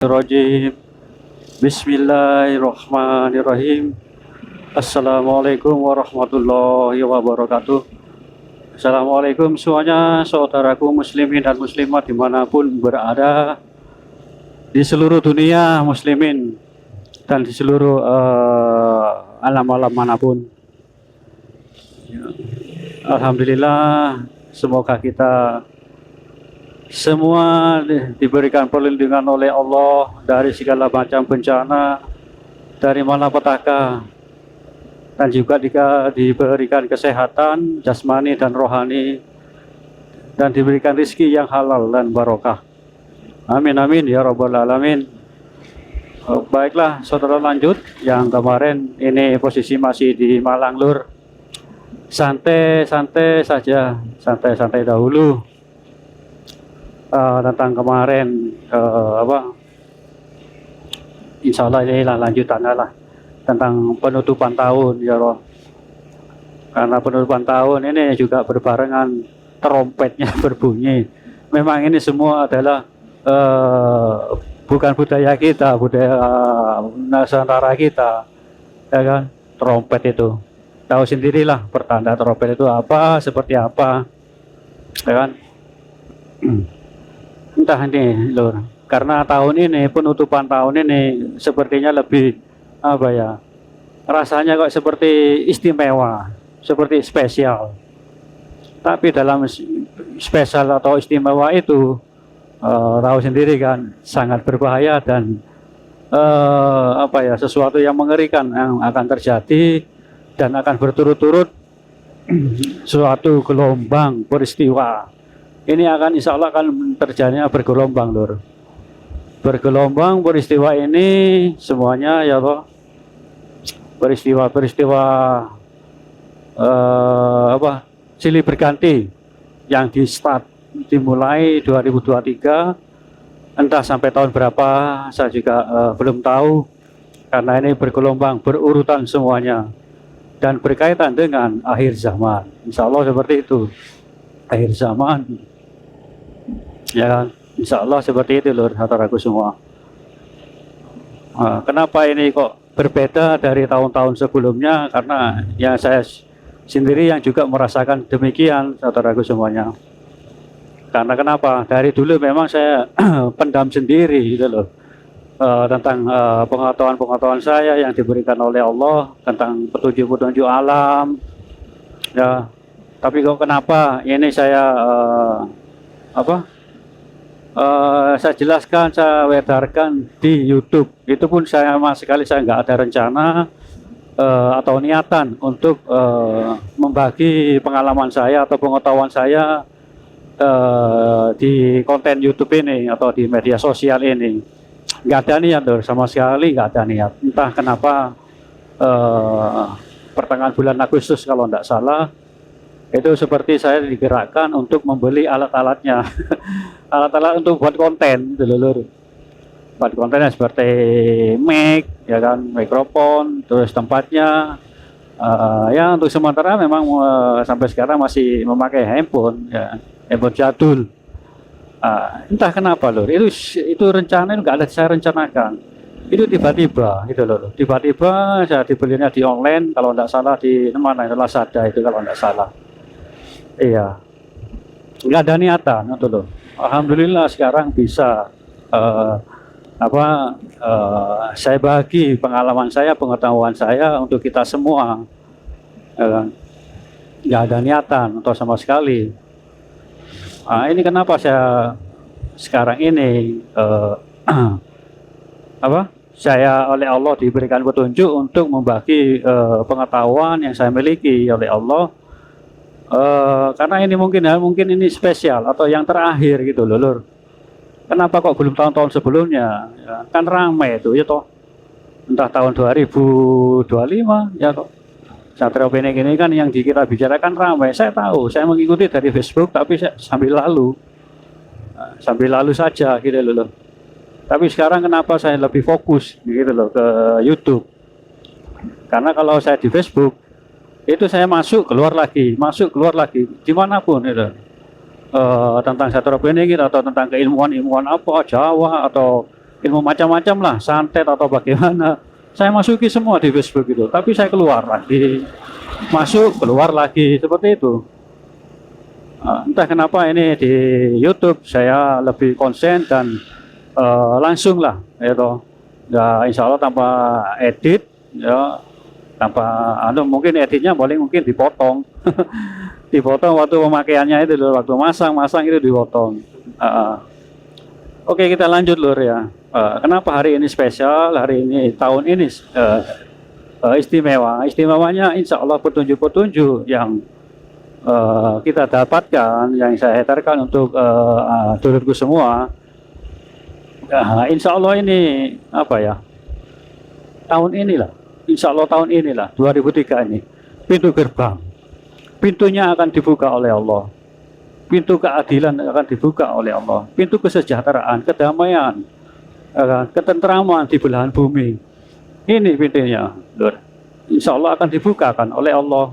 Rajim. Bismillahirrahmanirrahim. Assalamualaikum warahmatullahi wabarakatuh. Assalamualaikum semuanya, saudaraku muslimin dan muslimat dimanapun berada di seluruh dunia muslimin dan di seluruh alam-alam manapun. Alhamdulillah, semoga kita semua diberikan perlindungan oleh Allah dari segala macam bencana, dari malapetaka, dan juga diberikan kesehatan jasmani dan rohani, dan diberikan rezeki yang halal dan barokah. Amin amin ya rabbal alamin. Baiklah saudara, lanjut yang kemarin ini posisi masih di Malang Lur. Santai-santai saja, santai-santai dahulu. Tentang kemarin insya Allah ini lah lanjutannya lah tentang penutupan tahun ya Allah. Karena penutupan tahun ini juga berbarengan trompetnya berbunyi. Memang ini semua adalah bukan budaya kita, budaya Nusantara kita, ya kan? Trompet itu tahu sendirilah pertanda trompet itu apa, seperti apa, ya kan? Entah ini Lur, karena tahun ini penutupan tahun ini sepertinya lebih apa ya, rasanya kok seperti istimewa, seperti spesial. Tapi dalam spesial atau istimewa itu tahu sendiri kan, sangat berbahaya dan sesuatu yang mengerikan yang akan terjadi dan akan berturut-turut suatu gelombang peristiwa. Ini akan insya Allah akan terjadinya bergelombang Lur. Bergelombang peristiwa ini semuanya ya Allah. Peristiwa-peristiwa silih berganti yang dimulai 2023, entah sampai tahun berapa saya juga belum tahu, karena ini bergelombang berurutan semuanya dan berkaitan dengan akhir zaman. Insya Allah seperti itu, akhir zaman. Ya kan, insya Allah seperti itu Lur, saudaraku semua. Kenapa ini kok berbeda dari tahun-tahun sebelumnya? Karena ya saya sendiri yang juga merasakan demikian, saudaraku semuanya. Karena kenapa? Dari dulu memang saya pendam sendiri gitu loh, tentang pengetahuan-pengetahuan saya yang diberikan oleh Allah tentang petunjuk-petunjuk alam. Ya, tapi kok kenapa ini saya saya jelaskan, saya wedarkan di YouTube. Itu pun saya sama sekali saya nggak ada rencana atau niatan untuk membagi pengalaman saya atau pengetahuan saya di konten YouTube ini atau di media sosial ini. Nggak ada niat Lur, sama sekali nggak ada niat. Entah kenapa pertengahan bulan Agustus kalau nggak salah, itu seperti saya digerakkan untuk membeli alat-alatnya. Alat-alat untuk buat konten gitu Lur. Buat kontennya seperti mic, ya kan, mikrofon, terus tempatnya. Ya untuk sementara memang sampai sekarang masih memakai handphone, ya, handphone jadul. Entah kenapa Lur, itu rencana nggak ada saya rencanakan. Itu tiba-tiba gitu loh. Tiba-tiba saya dibelinya di online, kalau nggak salah di mana itu, Lazada itu kalau nggak salah. Iya, nggak ada niatan itu loh. Alhamdulillah sekarang bisa saya bagi pengalaman saya, pengetahuan saya untuk kita semua. Nggak ada niatan atau sama sekali. Ini kenapa saya sekarang ini saya oleh Allah diberikan petunjuk untuk membagi pengetahuan yang saya miliki oleh Allah. Karena ini mungkin ini spesial atau yang terakhir gitu loh Lur. Kenapa kok belum tahun-tahun sebelumnya? Ya, kan ramai itu ya toh. Entah tahun 2025 ya kok. Satria Penik ini kan yang kita bicarakan ramai. Saya tahu, saya mengikuti dari Facebook, tapi saya sambil lalu saja gitu loh. Tapi sekarang kenapa saya lebih fokus gitu loh ke YouTube? Karena kalau saya di Facebook itu saya masuk keluar lagi dimanapun itu tentang Satria Penik atau tentang keilmuan apa Jawa atau ilmu macam-macam lah, santet atau bagaimana. Saya masuki semua di Facebook itu, tapi saya keluar lagi, masuk keluar lagi seperti itu. Entah kenapa ini di YouTube saya lebih konsen dan langsung lah, gitu. Ya insya Allah tanpa edit, ya tanpa mungkin editnya mungkin dipotong, dipotong waktu pemakaiannya itu loh, waktu masang itu dipotong. Oke, kita lanjut lur ya. Kenapa hari ini spesial, hari ini tahun ini istimewa? Istimewanya insya Allah petunjuk-petunjuk yang kita dapatkan, yang saya hadirkan untuk dulurku semua. Insya Allah ini apa ya? Tahun inilah, insya Allah tahun inilah 2003 ini pintu gerbang, pintunya akan dibuka oleh Allah. Pintu keadilan akan dibuka oleh Allah. Pintu kesejahteraan, kedamaian, ketentraman di belahan bumi. Ini pintunya, Lur. Insya Allah akan dibukakan oleh Allah.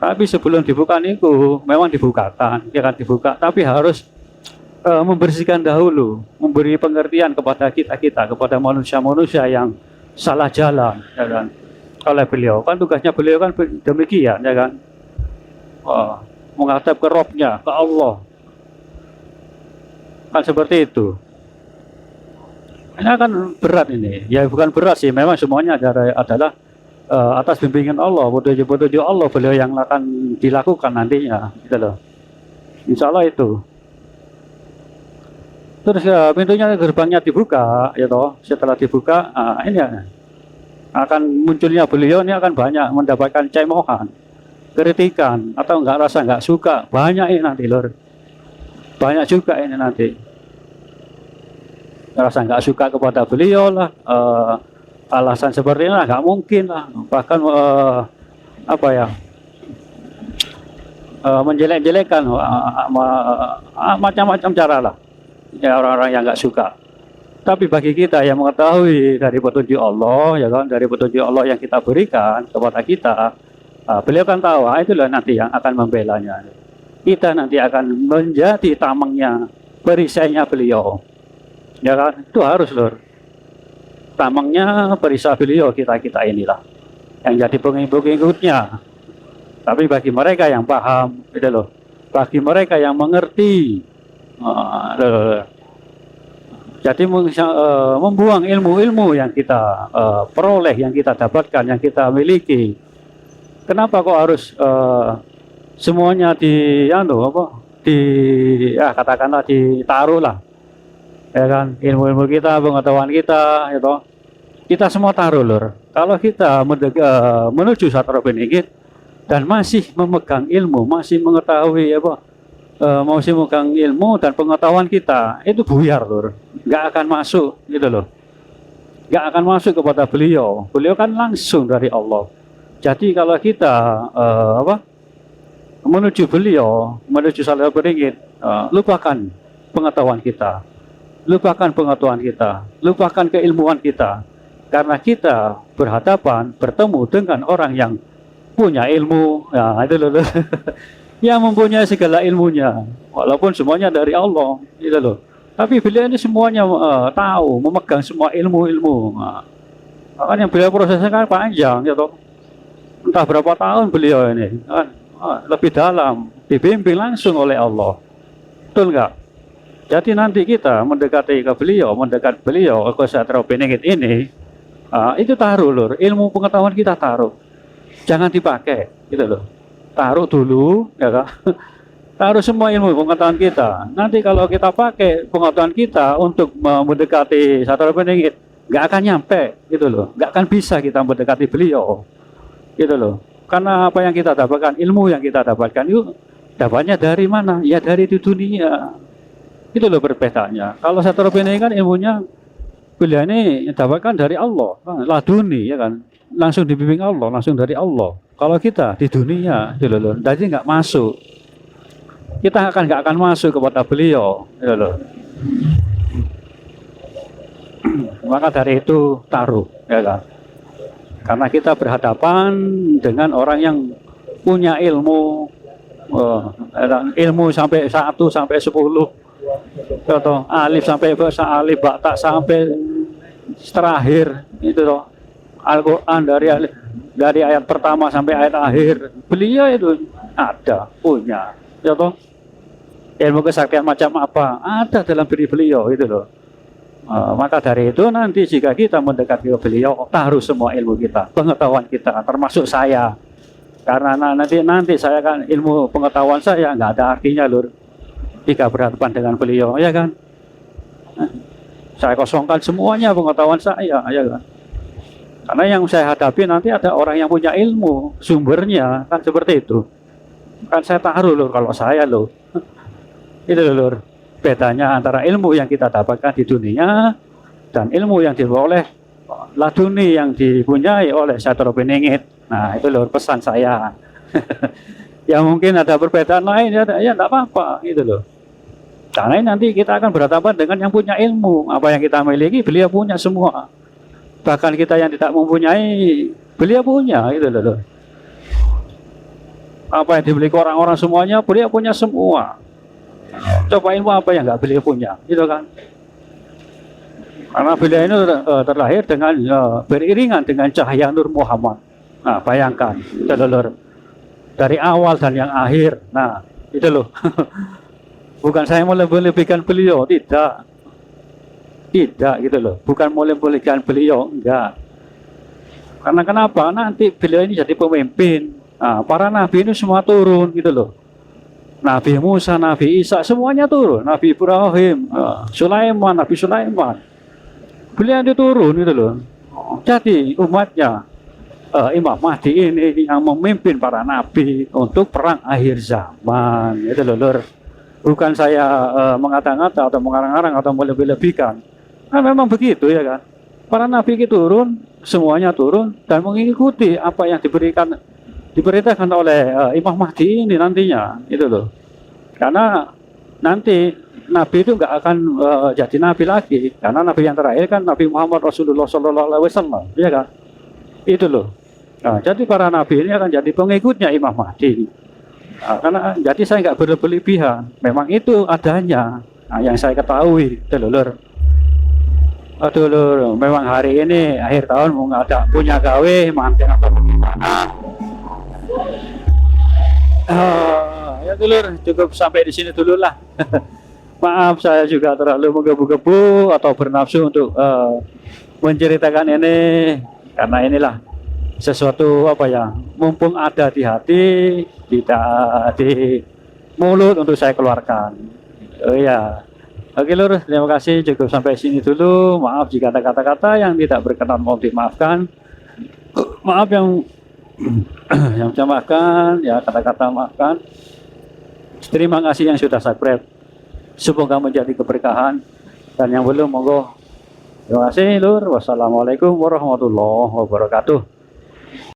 Tapi sebelum dibuka itu, memang dibukakan, dia akan dibuka. Tapi harus membersihkan dahulu, memberi pengertian kepada kita, kepada manusia-manusia yang salah jalan, ya kan? Oleh beliau, kan tugasnya beliau kan demikian, ya kan? Menghadap ke Robnya, ke Allah, kan seperti itu. Ini akan berat ini, ya bukan berat sih, memang semuanya adalah atas bimbingan Allah, petunjuk-petunjuk Allah beliau yang akan dilakukan nantinya, gitu loh. Insya Allah itu. Terus pintunya gerbangnya dibuka, ya toh. Setelah dibuka, ini akan munculnya beliau ini akan banyak mendapatkan cemohan, kritikan atau nggak suka, banyak ini nanti lor, banyak juga ini nanti. Rasa nggak suka kepada beliau lah, alasan seperti ini nggak mungkin lah, bahkan apa ya, menjelek-jelekan macam-macam cara lah. Ya orang-orang yang nggak suka. Tapi bagi kita yang mengetahui dari petunjuk Allah, ya kan, dari petunjuk Allah yang kita berikan kepada kita, beliau kan tahu, itulah nanti yang akan membelanya. Kita nanti akan menjadi tamengnya, perisainya beliau. Ya kan, itu harus lor. Tamengnya, perisai beliau kita inilah yang jadi pengikut-pengikutnya. Tapi bagi mereka yang paham, itu loh. Bagi mereka yang mengerti. Jadi membuang ilmu-ilmu yang kita peroleh, yang kita dapatkan, yang kita miliki. Kenapa kok harus semuanya katakanlah ditaruh lah, ya kan, ilmu-ilmu kita, pengetahuan kita, gitu. Kita semua taruh lor. Kalau kita menuju Satrul Beningit dan masih memegang ilmu, masih mengetahui masih memegang ilmu dan pengetahuan kita, itu buyar lur, nggak akan masuk gitu loh, nggak akan masuk kepada beliau. Beliau kan langsung dari Allah. Jadi kalau kita menuju beliau, menuju Satrul Beningit, lupakan pengetahuan kita, lupakan keilmuan kita, karena kita bertemu dengan orang yang punya ilmu, ya itu loh. Yang mempunyai segala ilmunya, walaupun semuanya dari Allah, gitu loh. Tapi beliau ini semuanya tahu, memegang semua ilmu-ilmu. Makanya beliau prosesnya kan panjang, gitu. Entah berapa tahun beliau ini, kan lebih dalam, dibimbing langsung oleh Allah. Betul nggak? Jadi nanti kita mendekati ke beliau, ke Satrul Beningit ini, itu taruh lur, ilmu pengetahuan kita taruh, jangan dipakai, gitu loh. Taruh dulu, ya kan? Taruh semua ilmu pengetahuan kita. Nanti kalau kita pakai pengetahuan kita untuk mendekati Satrul Beningit, nggak akan nyampe, gitu loh. Nggak akan bisa kita mendekati beliau, gitu loh. Karena apa yang kita dapatkan, ilmu yang kita dapatkan itu dapatnya dari mana? Ya dari di dunia. Itu loh perbedaannya. Kalau Satrul Beningit kan ilmunya beliau ini dapatkan dari Allah, laduni, ya kan? Langsung dibimbing Allah, langsung dari Allah. Kalau kita di dunia, gitu loh, jadi nggak masuk. Kita nggak akan masuk kepada beliau, gitu loh. Maka dari itu taruh, ya kan? Karena kita berhadapan dengan orang yang punya ilmu, ilmu sampai 1 sampai 10, Contoh alif sampai bahasa alif, tak sampai terakhir itu loh. Al-Quran dari ayat pertama sampai ayat akhir, beliau itu ada punya. Contoh ilmu kesaktian macam apa ada dalam diri beliau itu loh. Maka dari itu nanti jika kita mendekati beliau, taruh semua ilmu kita, pengetahuan kita, termasuk saya. Karena nanti saya kan ilmu pengetahuan saya nggak ada artinya lur jika berhadapan dengan beliau, ya kan? Saya kosongkan semuanya pengetahuan saya, ya kan? Karena yang saya hadapi nanti ada orang yang punya ilmu, sumbernya kan seperti itu. Kan saya taruh lur kalau saya lur. Itu lur. Bedanya antara ilmu yang kita dapatkan di dunia dan ilmu yang diperoleh laduni yang dipunyai oleh Syaikhul Beningit. Nah itu loh pesan saya. Ya mungkin ada perbedaan lain ya enggak apa-apa gitu loh. Karena nanti kita akan berhadapan dengan yang punya ilmu. Apa yang kita miliki beliau punya semua. Bahkan kita yang tidak mempunyai beliau punya gitu loh. Apa yang dimiliki orang-orang semuanya beliau punya semua. Coba ilmu apa yang nggak beliau punya, gitu kan? Karena beliau ini terlahir dengan beriringan dengan cahaya Nur Muhammad. Nah, bayangkan, itu loh, dari awal dan yang akhir. Nah, itu loh. Bukan saya melebih-lebihkan beliau, tidak, gitu loh. Bukan melebih-lebihkan beliau, enggak. Karena kenapa? Nanti beliau ini jadi pemimpin. Nah, para nabi ini semua turun, gitu loh. Nabi Musa, Nabi Isa, semuanya turun. Nabi Ibrahim, Sulaiman, Nabi Sulaiman. Beliau itu turun gitu loh. Jadi umatnya Imam Mahdi ini yang memimpin para nabi untuk perang akhir zaman. Itu loh lur. Bukan saya mengata-ngata atau mengarang-arang atau melebih-lebihkan. Nah memang begitu ya kan. Para nabi itu turun, semuanya turun dan mengikuti apa yang diberitakan oleh Imam Mahdi ini nantinya, itu loh. Karena nanti Nabi itu nggak akan jadi Nabi lagi, karena Nabi yang terakhir kan Nabi Muhammad Rasulullah SAW, ya kan? Itu loh. Nah, jadi para Nabi ini akan jadi pengikutnya Imam Mahdi. Nah, karena jadi saya nggak berlebihan, memang itu adanya. Nah, yang saya ketahui, itu loh, lur. Aduh lur, memang hari ini akhir tahun mau nggak ada punya gawe, manten atau bagaimana? Ya dulur, cukup sampai di sini dulu lah. Maaf saya juga terlalu menggebu-gebu atau bernafsu untuk menceritakan ini, karena inilah sesuatu apa ya, mumpung ada di hati, tidak di mulut untuk saya keluarkan. Oh ya, oke lur, terima kasih, cukup sampai sini dulu. Maaf jika ada kata-kata yang tidak berkenan, mohon dimaafkan. Maaf yang saya maafkan, ya kata-kata maafkan. Terima kasih yang sudah subscribe, semoga menjadi keberkahan, dan yang belum monggo. Terima kasih lur. Wassalamualaikum warahmatullahi wabarakatuh.